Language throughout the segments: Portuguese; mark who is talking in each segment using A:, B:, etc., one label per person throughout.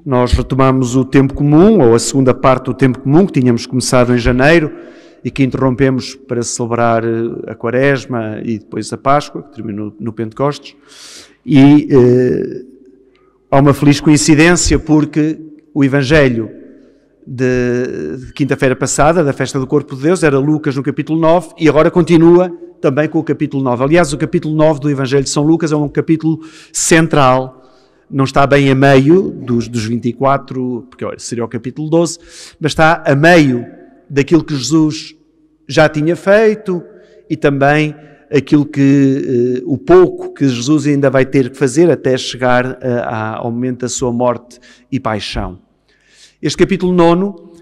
A: nós retomamos o tempo comum, ou a segunda parte do tempo comum, que tínhamos começado em janeiro e que interrompemos para celebrar a Quaresma e depois a Páscoa, que terminou no Pentecostes. E há uma feliz coincidência porque o Evangelho de quinta-feira passada, da festa do Corpo de Deus, era Lucas no capítulo 9 e agora continua também com o capítulo 9. Aliás, o capítulo 9 do Evangelho de São Lucas é um capítulo central, não está bem a meio dos 24, porque seria o capítulo 12, mas está a meio daquilo que Jesus já tinha feito e também aquilo que, o pouco que Jesus ainda vai ter que fazer até chegar ao momento da sua morte e paixão. Este capítulo 9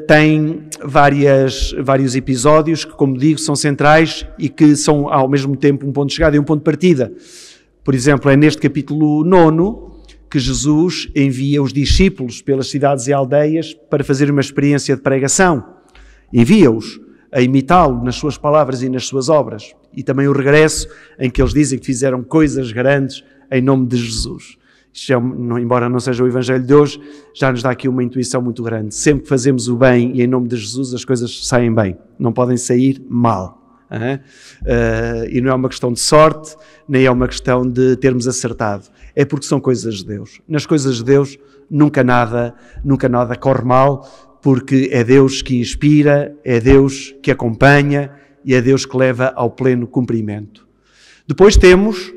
A: tem vários episódios que, como digo, são centrais e que são ao mesmo tempo um ponto de chegada e um ponto de partida. Por exemplo, é neste capítulo 9 que Jesus envia os discípulos pelas cidades e aldeias para fazer uma experiência de pregação. Envia-os a imitá-lo nas suas palavras e nas suas obras. E também o regresso em que eles dizem que fizeram coisas grandes em nome de Jesus. Isto embora não seja o Evangelho de hoje, já nos dá aqui uma intuição muito grande. Sempre que fazemos o bem e em nome de Jesus, as coisas saem bem. Não podem sair mal. E não é uma questão de sorte, nem é uma questão de termos acertado. É porque são coisas de Deus. Nas coisas de Deus nunca nada corre mal, porque é Deus que inspira, é Deus que acompanha e é Deus que leva ao pleno cumprimento. Depois temos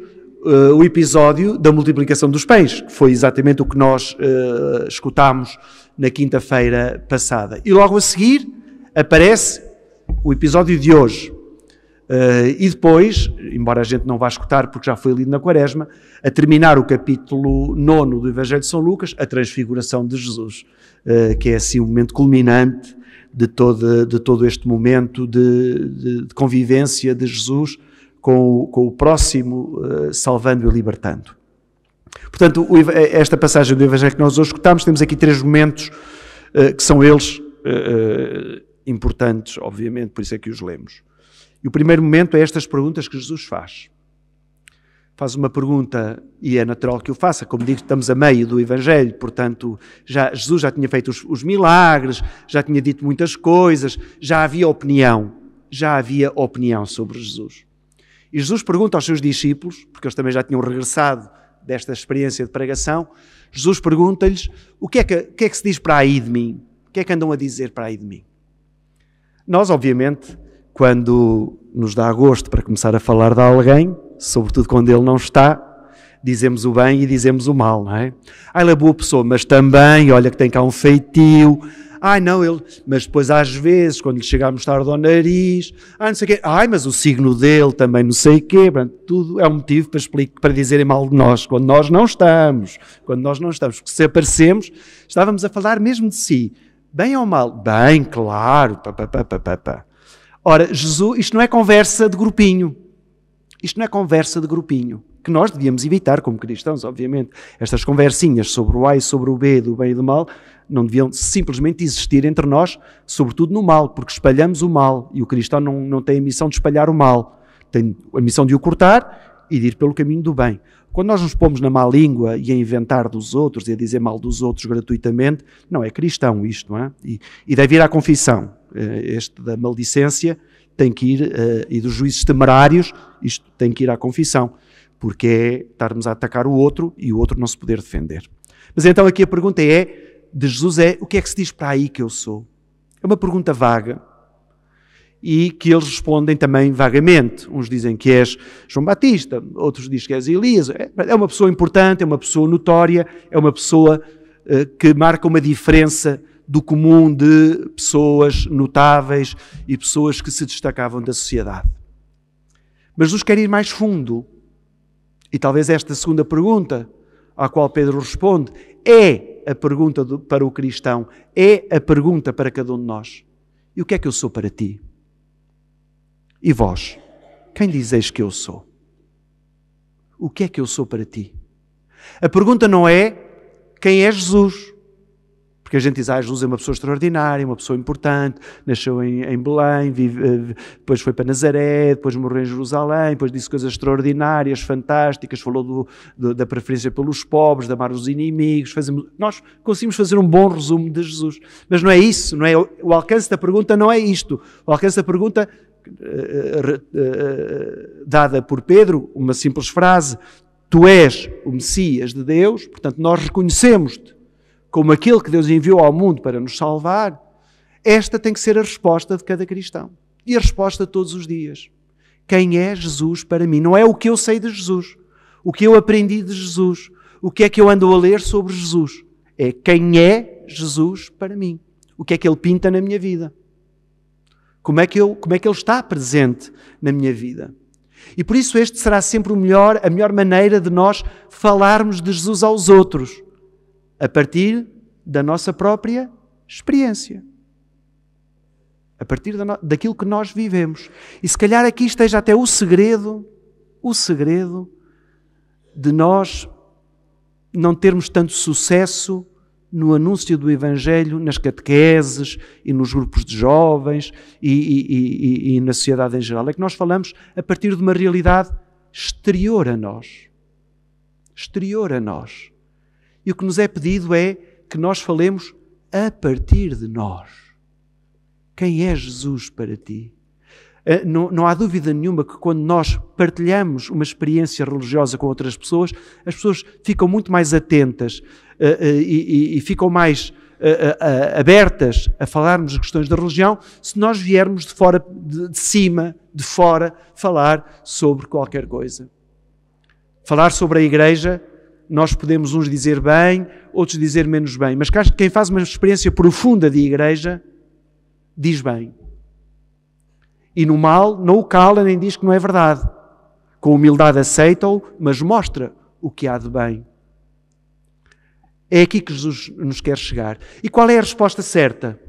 A: o episódio da multiplicação dos pães, que foi exatamente o que nós escutámos na quinta-feira passada. E logo a seguir aparece o episódio de hoje. E depois, embora a gente não vá escutar porque já foi lido na Quaresma, a terminar o capítulo 9 do Evangelho de São Lucas, a transfiguração de Jesus, que é assim o momento culminante de todo este momento de convivência de Jesus com o próximo, salvando e libertando. Portanto, esta passagem do Evangelho que nós hoje escutamos, temos aqui 3 momentos que são eles importantes, obviamente, por isso é que os lemos. E o primeiro momento é estas perguntas que Jesus faz. Faz uma pergunta, e é natural que o faça, como digo, estamos a meio do Evangelho, portanto, Jesus já tinha feito os milagres, já tinha dito muitas coisas, já havia opinião sobre Jesus. E Jesus pergunta aos seus discípulos, porque eles também já tinham regressado desta experiência de pregação, Jesus pergunta-lhes, o que é que se diz para aí de mim? O que é que andam a dizer para aí de mim? Nós, obviamente, quando nos dá gosto para começar a falar de alguém, sobretudo quando ele não está, dizemos o bem e dizemos o mal, não é? Ele é boa pessoa, mas também, olha que tem cá um feitio. Mas depois às vezes, quando lhe chega a mostrar ao nariz, não sei o quê. Mas o signo dele também não sei o quê. Tudo é um motivo para dizerem mal de nós, quando nós não estamos. Porque se aparecemos, estávamos a falar mesmo de si. Bem ou mal? Bem, claro. Ora, Jesus, isto não é conversa de grupinho. Que nós devíamos evitar como cristãos, obviamente. Estas conversinhas sobre o A e sobre o B, do bem e do mal, não deviam simplesmente existir entre nós, sobretudo no mal, porque espalhamos o mal. E o cristão não tem a missão de espalhar o mal. Tem a missão de o cortar e de ir pelo caminho do bem. Quando nós nos pomos na má língua e a inventar dos outros e a dizer mal dos outros gratuitamente, não é cristão isto, não é? E deve ir à confissão. Este da maldicência tem que ir, e dos juízes temerários, isto tem que ir à confissão, porque é estarmos a atacar o outro e o outro não se poder defender. Mas então aqui a pergunta de Jesus o que é que se diz para aí que eu sou? É uma pergunta vaga e que eles respondem também vagamente. Uns dizem que és João Batista, outros dizem que és Elias. É uma pessoa importante, é uma pessoa notória, é uma pessoa que marca uma diferença do comum de pessoas notáveis e pessoas que se destacavam da sociedade. Mas Jesus quer ir mais fundo. E talvez esta segunda pergunta, à qual Pedro responde, é a pergunta para o cristão, é a pergunta para cada um de nós. E o que é que eu sou para ti? E vós, quem dizeis que eu sou? O que é que eu sou para ti? A pergunta não é quem é Jesus, Porque a gente diz, Jesus é uma pessoa extraordinária, uma pessoa importante, nasceu em Belém, depois foi para Nazaré, depois morreu em Jerusalém, depois disse coisas extraordinárias, fantásticas, falou da preferência pelos pobres, de amar os inimigos. Nós conseguimos fazer um bom resumo de Jesus. Mas não é isso, não é, o alcance da pergunta não é isto. O alcance da pergunta, dada por Pedro, uma simples frase, tu és o Messias de Deus, portanto nós reconhecemos-te como aquele que Deus enviou ao mundo para nos salvar. Esta tem que ser a resposta de cada cristão. E a resposta todos os dias. Quem é Jesus para mim? Não é o que eu sei de Jesus, o que eu aprendi de Jesus, o que é que eu ando a ler sobre Jesus. É quem é Jesus para mim. O que é que Ele pinta na minha vida. Como é que Ele está presente na minha vida. E por isso este será sempre a melhor maneira de nós falarmos de Jesus aos outros. A partir da nossa própria experiência. A partir daquilo que nós vivemos. E se calhar aqui esteja até o segredo de nós não termos tanto sucesso no anúncio do Evangelho, nas catequeses e nos grupos de jovens e na sociedade em geral. É que nós falamos a partir de uma realidade exterior a nós. Exterior a nós. E o que nos é pedido é que nós falemos a partir de nós. Quem é Jesus para ti? Não há dúvida nenhuma que quando nós partilhamos uma experiência religiosa com outras pessoas, as pessoas ficam muito mais atentas e ficam mais abertas a falarmos de questões da religião se nós viermos de fora, de cima, de fora, falar sobre qualquer coisa. Falar sobre a Igreja, nós podemos uns dizer bem, outros dizer menos bem, mas quem faz uma experiência profunda de Igreja, diz bem. E no mal não o cala nem diz que não é verdade. Com humildade aceita-o, mas mostra o que há de bem. É aqui que Jesus nos quer chegar. E qual é a resposta certa?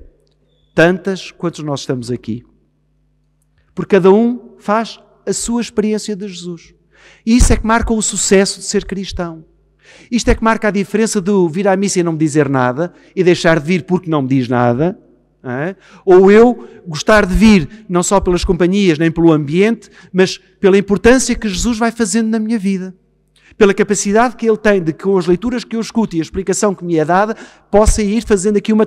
A: Tantas quantos nós estamos aqui. Porque cada um faz a sua experiência de Jesus. E isso é que marca o sucesso de ser cristão. Isto é que marca a diferença de vir à missa e não me dizer nada e deixar de vir porque não me diz nada. Ou eu gostar de vir não só pelas companhias nem pelo ambiente, mas pela importância que Jesus vai fazendo na minha vida, pela capacidade que Ele tem de que com as leituras que eu escuto e a explicação que me é dada possa ir fazendo aqui uma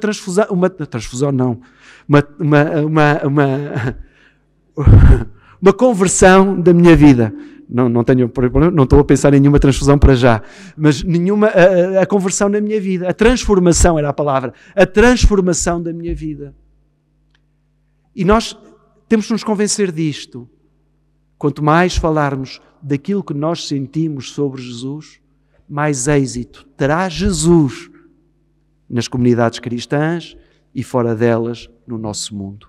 A: conversão da minha vida. Não tenho problema, não estou a pensar em nenhuma transfusão para já, mas a conversão na minha vida, a transformação era a palavra, a transformação da minha vida. E nós temos de nos convencer disto. Quanto mais falarmos daquilo que nós sentimos sobre Jesus, mais êxito terá Jesus nas comunidades cristãs e fora delas no nosso mundo.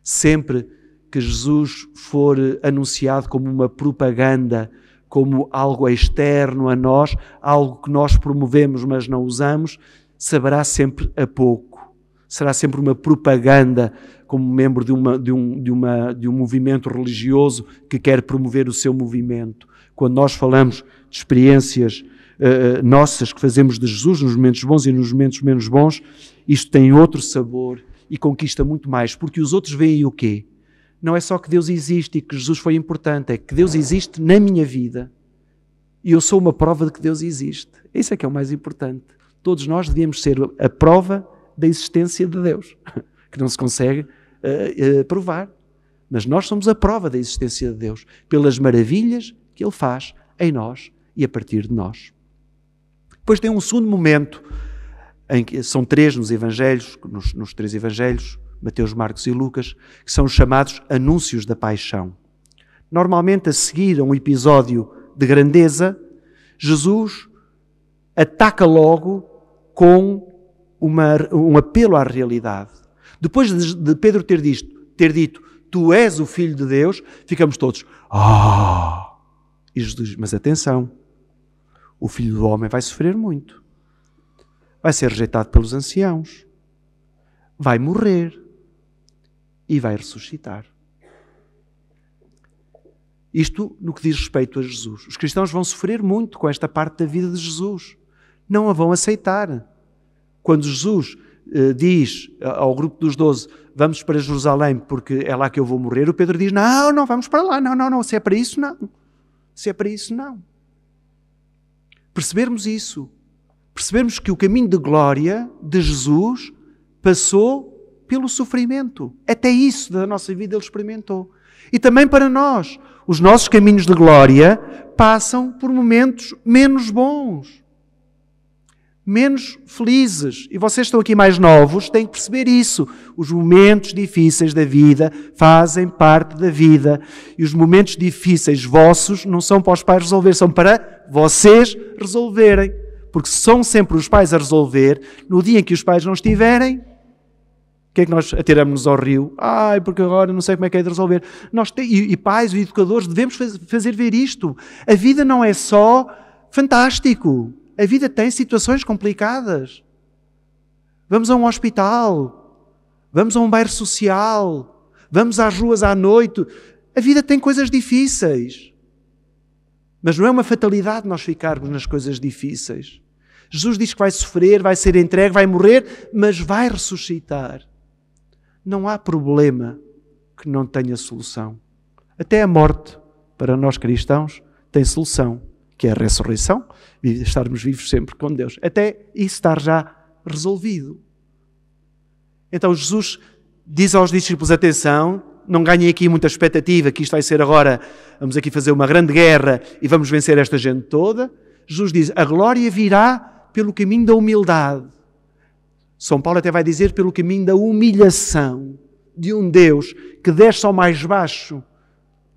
A: Sempre que Jesus for anunciado como uma propaganda, como algo externo a nós, algo que nós promovemos mas não usamos, saberá sempre a pouco. Será sempre uma propaganda como membro de um movimento religioso que quer promover o seu movimento. Quando nós falamos de experiências nossas que fazemos de Jesus nos momentos bons e nos momentos menos bons, isto tem outro sabor e conquista muito mais, porque os outros veem o quê? Não é só que Deus existe e que Jesus foi importante, é que Deus existe na minha vida e eu sou uma prova de que Deus existe. Isso é que é o mais importante. Todos nós devíamos ser a prova da existência de Deus, que não se consegue provar. Mas nós somos a prova da existência de Deus, pelas maravilhas que Ele faz em nós e a partir de nós. Depois tem um segundo momento, em que são três nos Evangelhos, nos três Evangelhos, Mateus, Marcos e Lucas, que são os chamados anúncios da paixão. Normalmente, a seguir a um episódio de grandeza, Jesus ataca logo com um apelo à realidade. Depois de Pedro ter dito, tu és o Filho de Deus, ficamos todos, E Jesus diz, mas atenção, o Filho do Homem vai sofrer muito. Vai ser rejeitado pelos anciãos. Vai morrer. E vai ressuscitar. Isto no que diz respeito a Jesus. Os cristãos vão sofrer muito com esta parte da vida de Jesus. Não a vão aceitar. Quando Jesus diz ao grupo dos 12, vamos para Jerusalém porque é lá que eu vou morrer, o Pedro diz, não vamos para lá, não, se é para isso, não. Se é para isso, não. Percebermos isso. Percebermos que o caminho de glória de Jesus passou pelo sofrimento. Até isso da nossa vida Ele experimentou. E também para nós, os nossos caminhos de glória passam por momentos menos bons, menos felizes. E vocês estão aqui mais novos, têm que perceber isso. Os momentos difíceis da vida fazem parte da vida. E os momentos difíceis vossos não são para os pais resolver, são para vocês resolverem. Porque são sempre os pais a resolver. No dia em que os pais não estiverem, o que é que nós atiramos-nos ao rio? Porque agora não sei como é que é de resolver. Nós e pais e educadores devemos fazer ver isto. A vida não é só fantástico. A vida tem situações complicadas. Vamos a um hospital. Vamos a um bairro social. Vamos às ruas à noite. A vida tem coisas difíceis. Mas não é uma fatalidade nós ficarmos nas coisas difíceis. Jesus diz que vai sofrer, vai ser entregue, vai morrer, mas vai ressuscitar. Não há problema que não tenha solução. Até a morte, para nós cristãos, tem solução, que é a ressurreição, e estarmos vivos sempre com Deus. Até isso estar já resolvido. Então Jesus diz aos discípulos, atenção, não ganhem aqui muita expectativa, que isto vai ser agora, vamos aqui fazer uma grande guerra e vamos vencer esta gente toda. Jesus diz, a glória virá pelo caminho da humildade. São Paulo até vai dizer pelo caminho da humilhação de um Deus que desce ao mais baixo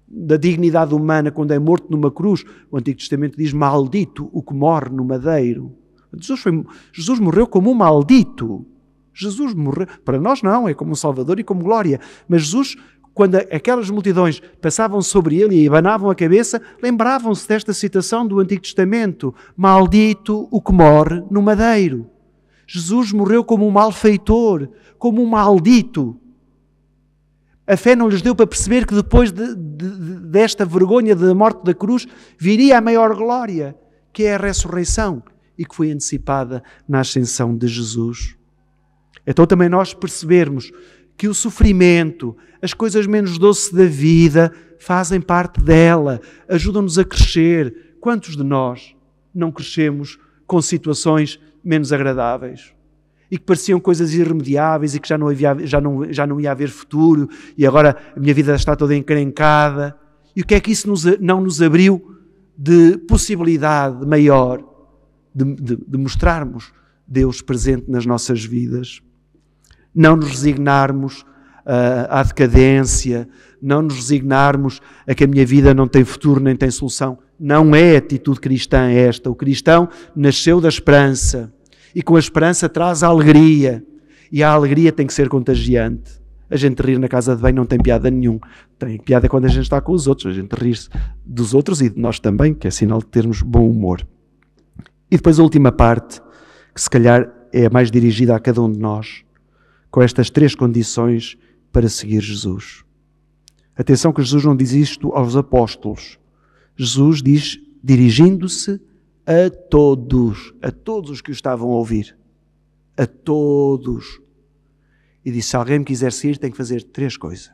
A: da dignidade humana quando é morto numa cruz. O Antigo Testamento diz maldito o que morre no madeiro. Jesus morreu como um maldito. Jesus morreu, para nós não, é como um Salvador e como glória. Mas Jesus, quando aquelas multidões passavam sobre ele e abanavam a cabeça, lembravam-se desta citação do Antigo Testamento. Maldito o que morre no madeiro. Jesus morreu como um malfeitor, como um maldito. A fé não lhes deu para perceber que depois desta vergonha da morte da cruz viria a maior glória, que é a ressurreição e que foi antecipada na ascensão de Jesus. Então também nós percebermos que o sofrimento, as coisas menos doces da vida fazem parte dela, ajudam-nos a crescer. Quantos de nós não crescemos com situações menos agradáveis e que pareciam coisas irremediáveis e que já não ia haver futuro e agora a minha vida está toda encrencada? E o que é que isso não nos abriu de possibilidade maior de mostrarmos Deus presente nas nossas vidas? Não nos resignarmos à decadência, não nos resignarmos a que a minha vida não tem futuro nem tem solução. Não é atitude cristã esta. O cristão nasceu da esperança e com a esperança traz a alegria e a alegria tem que ser contagiante. A gente rir na casa de banho não tem piada nenhum. Tem piada quando a gente está com os outros. A gente rir-se dos outros e de nós também, que é sinal de termos bom humor. E depois a última parte, que se calhar é a mais dirigida a cada um de nós, com estas 3 condições para seguir Jesus. Atenção que Jesus não diz isto aos apóstolos. Jesus diz, dirigindo-se a todos os que o estavam a ouvir. A todos. E disse, se alguém me quiser seguir, tem que fazer 3 coisas.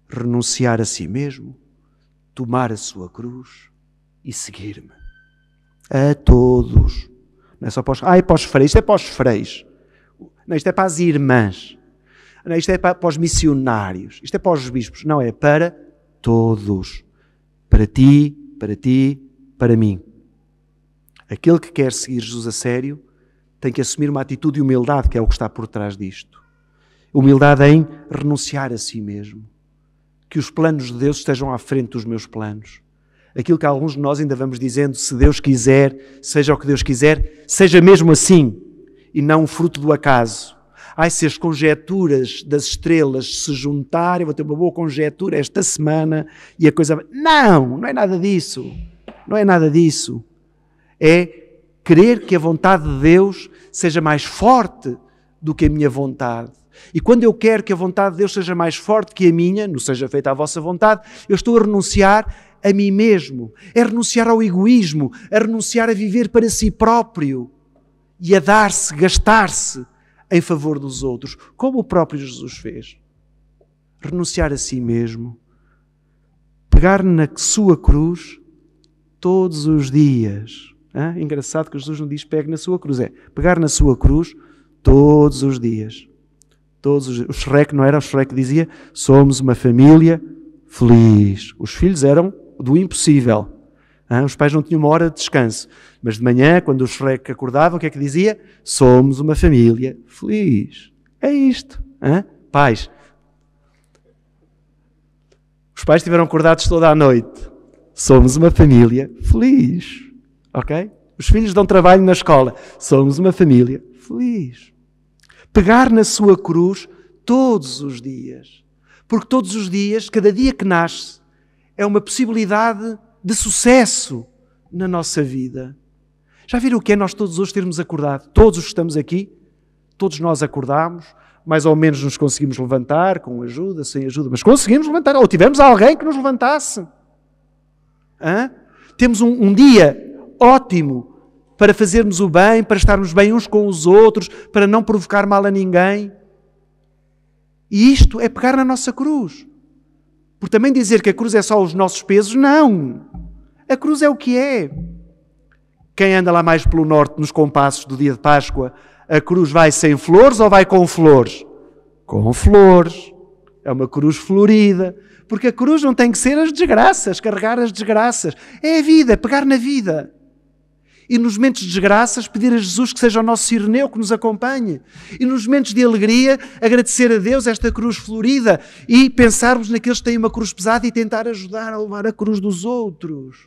A: Renunciar a si mesmo, tomar a sua cruz e seguir-me. A todos. Não é só para os freis, isto é para os freis. Não, isto é para as irmãs. Não, isto é para os missionários. Isto é para os bispos. Não, é para todos. Para ti, para mim. Aquele que quer seguir Jesus a sério tem que assumir uma atitude de humildade, que é o que está por trás disto. Humildade em renunciar a si mesmo. Que os planos de Deus estejam à frente dos meus planos. Aquilo que alguns de nós ainda vamos dizendo, se Deus quiser, seja o que Deus quiser, seja mesmo assim, e não um fruto do acaso. Se as conjecturas das estrelas se juntarem, eu vou ter uma boa conjectura esta semana e a coisa... Não é nada disso. Não é nada disso. É querer que a vontade de Deus seja mais forte do que a minha vontade. E quando eu quero que a vontade de Deus seja mais forte que a minha, não seja feita a vossa vontade, eu estou a renunciar a mim mesmo. É renunciar ao egoísmo, a renunciar a viver para si próprio. e a dar-se, gastar-se em favor dos outros, como o próprio Jesus fez. Renunciar a si mesmo, pegar na sua cruz todos os dias. Engraçado que Jesus não diz pegue na sua cruz, é pegar na sua cruz todos os dias. Todos os dias. O Shrek não era? O Shrek dizia, somos uma família feliz. Os filhos eram do impossível. Os pais não tinham uma hora de descanso. Mas de manhã, quando o Shrek acordava, o que é que dizia? Somos uma família feliz. É isto. Pais. Os pais estiveram acordados toda a noite. Somos uma família feliz. Ok? Os filhos dão trabalho na escola. Somos uma família feliz. Pegar na sua cruz todos os dias. Porque todos os dias, cada dia que nasce, é uma possibilidade de sucesso na nossa vida. Já viram o que é nós todos hoje termos acordado? Todos os que estamos aqui, todos nós acordamos, mais ou menos nos conseguimos levantar, com ajuda, sem ajuda, mas conseguimos levantar, ou tivemos alguém que nos levantasse. Temos um dia ótimo para fazermos o bem, para estarmos bem uns com os outros, para não provocar mal a ninguém. E isto é pegar na nossa cruz. Por também dizer que a cruz é só os nossos pesos, não. A cruz é o que é. Quem anda lá mais pelo norte, nos compassos do dia de Páscoa, a cruz vai sem flores ou vai com flores? Com flores. É uma cruz florida. Porque a cruz não tem que ser as desgraças, carregar as desgraças. É a vida, é pegar na vida. E nos momentos de desgraças, pedir a Jesus que seja o nosso Cireneu que nos acompanhe. E nos momentos de alegria, agradecer a Deus esta cruz florida e pensarmos naqueles que têm uma cruz pesada e tentar ajudar a levar a cruz dos outros.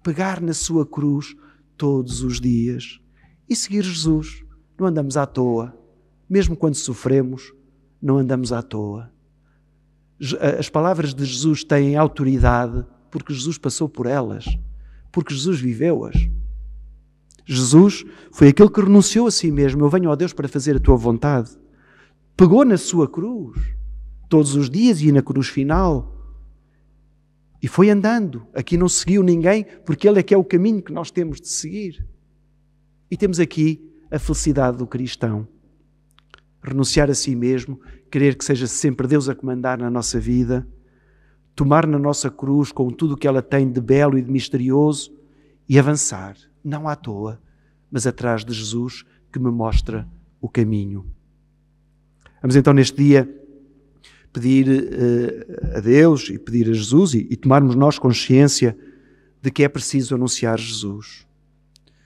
A: Pegar na sua cruz todos os dias e seguir Jesus. Não andamos à toa. Mesmo quando sofremos, não andamos à toa. As palavras de Jesus têm autoridade porque Jesus passou por elas. Porque Jesus viveu-as. Jesus foi aquele que renunciou a si mesmo. Eu venho a Deus para fazer a tua vontade. Pegou na sua cruz todos os dias e na cruz final. E foi andando. Aqui não seguiu ninguém porque Ele é que é o caminho que nós temos de seguir. E temos aqui a felicidade do cristão. Renunciar a si mesmo, querer que seja sempre Deus a comandar na nossa vida, tomar na nossa cruz com tudo o que ela tem de belo e de misterioso e avançar, não à toa, mas atrás de Jesus que me mostra o caminho. Vamos então neste dia pedir a Deus e pedir a Jesus e tomarmos nós consciência de que é preciso anunciar Jesus.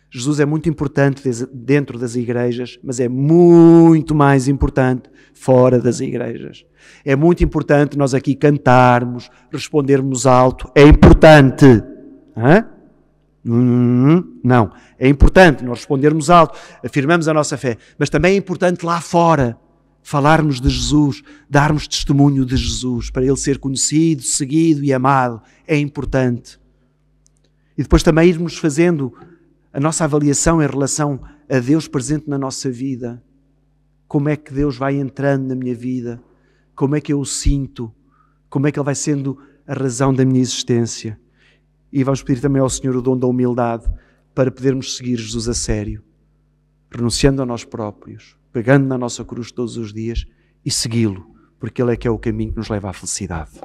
A: Jesus é muito importante dentro das igrejas, mas é muito mais importante fora das igrejas. É muito importante nós aqui cantarmos, respondermos alto. É importante. Não. É importante nós respondermos alto, afirmamos a nossa fé. Mas também é importante lá fora falarmos de Jesus, darmos testemunho de Jesus, para Ele ser conhecido, seguido e amado. É importante. E depois também irmos fazendo a nossa avaliação em relação a Deus presente na nossa vida. Como é que Deus vai entrando na minha vida? Como é que eu o sinto? Como é que Ele vai sendo a razão da minha existência? E vamos pedir também ao Senhor o dom da humildade para podermos seguir Jesus a sério, renunciando a nós próprios, pegando na nossa cruz todos os dias e segui-lo, porque Ele é que é o caminho que nos leva à felicidade.